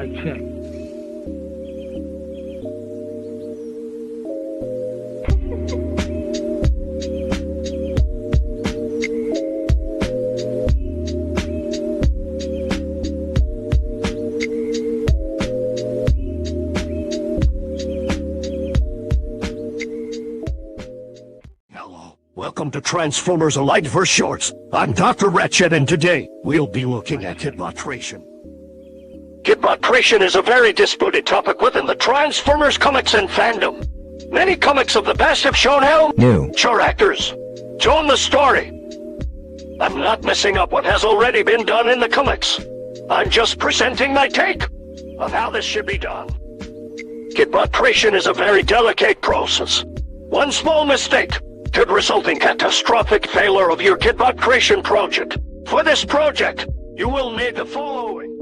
Mic check. Welcome to Transformers AlignedVerse Shorts. I'm Dr. Ratchet, and today we'll be looking at Kidbot. Kidbot is a very disputed topic within the Transformers comics and fandom. Many comics of the past have shown how mature actors told the story. I'm not messing up what has already been done in the comics. I'm just presenting my take of how this should be done. Kidbot is a very delicate process. One small mistake could result in catastrophic failure of your Kidbot creation project. For this project, you will need the following.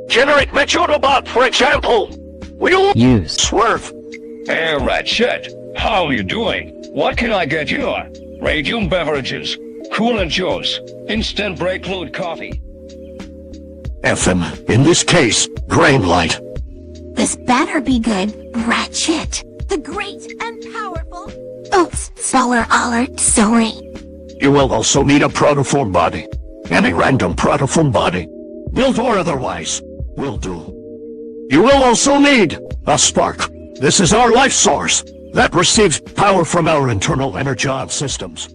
Generate Mechotobot, for example. We'll use Swerve. Hey, Ratchet, how are you doing? What can I get you? Radium beverages, coolant juice, instant break load coffee. FM, in this case, grain light. This better be good, Ratchet. The great and powerful. Oops, solar alert, sorry. You will also need a protoform body. Any random protoform body, built or otherwise, will do. You will also need a spark. This is our life source that receives power from our internal energon systems.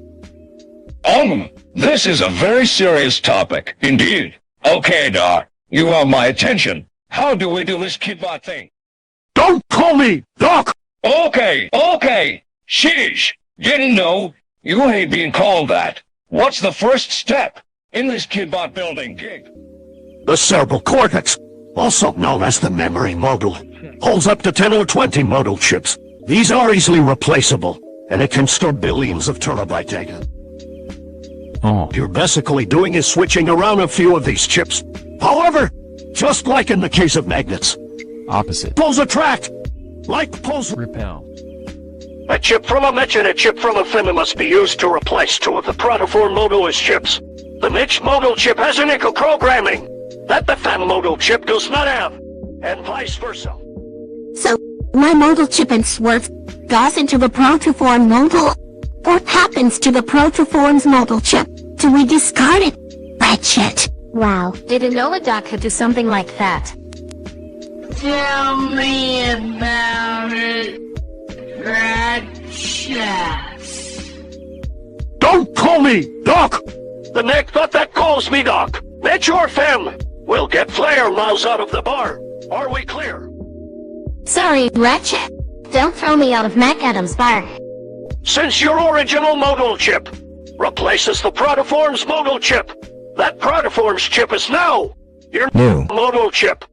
This is a very serious topic, indeed. Okay, Doc, you have my attention. How do we do this Kidbot thing? Don't call me Doc! Okay. Sheesh. Didn't know. You hate being called that. What's the first step in this Kidbot building gig? The cerebral cortex, also known as the memory module, holds up to 10 or 20 modal chips. These are easily replaceable, and it can store billions of terabyte data. All you're basically doing is switching around a few of these chips. However, just like in the case of magnets, opposite poles attract, like poles repel. A chip from a Mech and a chip from a Fem must be used to replace two of the protoform modulus chips. The Mech modal chip has an echo programming that the Fem modal chip does not have, and vice versa. So, my modal chip and Swerve goes into the protoform modal. What happens to the protoform's modal chip? Do we discard it? Ratchet. Wow, didn't know a doc could do something like that. Tell me about it, Ratchet. Don't call me Doc! The neck that calls me Doc, Mech or Fem, will get flare miles out of the bar. Are we clear? Sorry, Ratchet. Don't throw me out of MacAdam's bar. Since your original modal chip replaces the protoform's modal chip, that protoform's chip is now your new modal chip.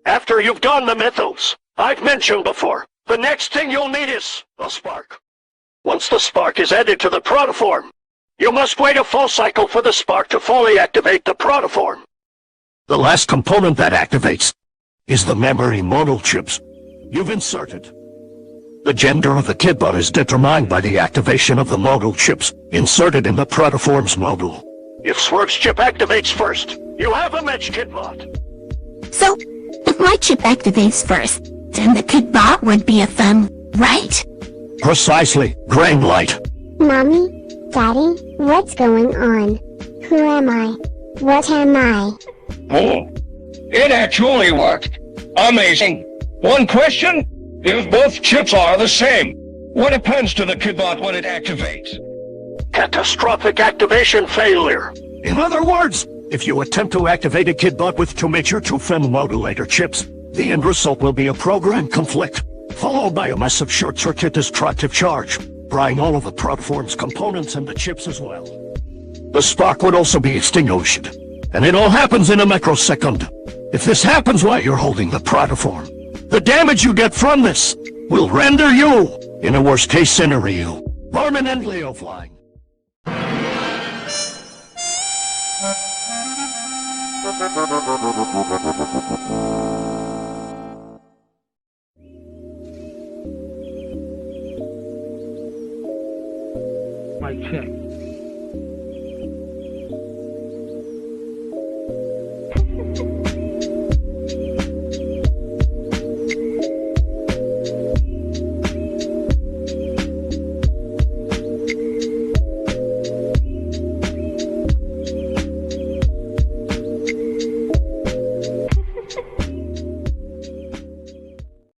After you've done the methods I've mentioned before, the next thing you'll need is a spark. Once the spark is added to the protoform, you must wait a full cycle for the spark to fully activate the protoform. The last component that activates is the memory modal chips you've inserted. The gender of the Kidbot is determined by the activation of the modal chips inserted in the protoform's module. If Swerve's chip activates first, you have a Mech Kidbot. So, if my chip activates first, then the Kidbot would be a Fem, right? Precisely, grain light. Mommy? Daddy? What's going on? Who am I? What am I? Oh, it actually worked. Amazing. One question? If both chips are the same, what happens to the Kidbot when it activates? Catastrophic activation failure. In other words, if you attempt to activate a Kidbot with two Mech or two Fem modulator chips, the end result will be a program conflict, followed by a massive short-circuit destructive charge, frying all of the protoform's components and the chips as well. The spark would also be extinguished, and it all happens in a microsecond. If this happens while you're holding the protoform, the damage you get from this will render you, in a worst-case scenario, permanently offline. Mic check.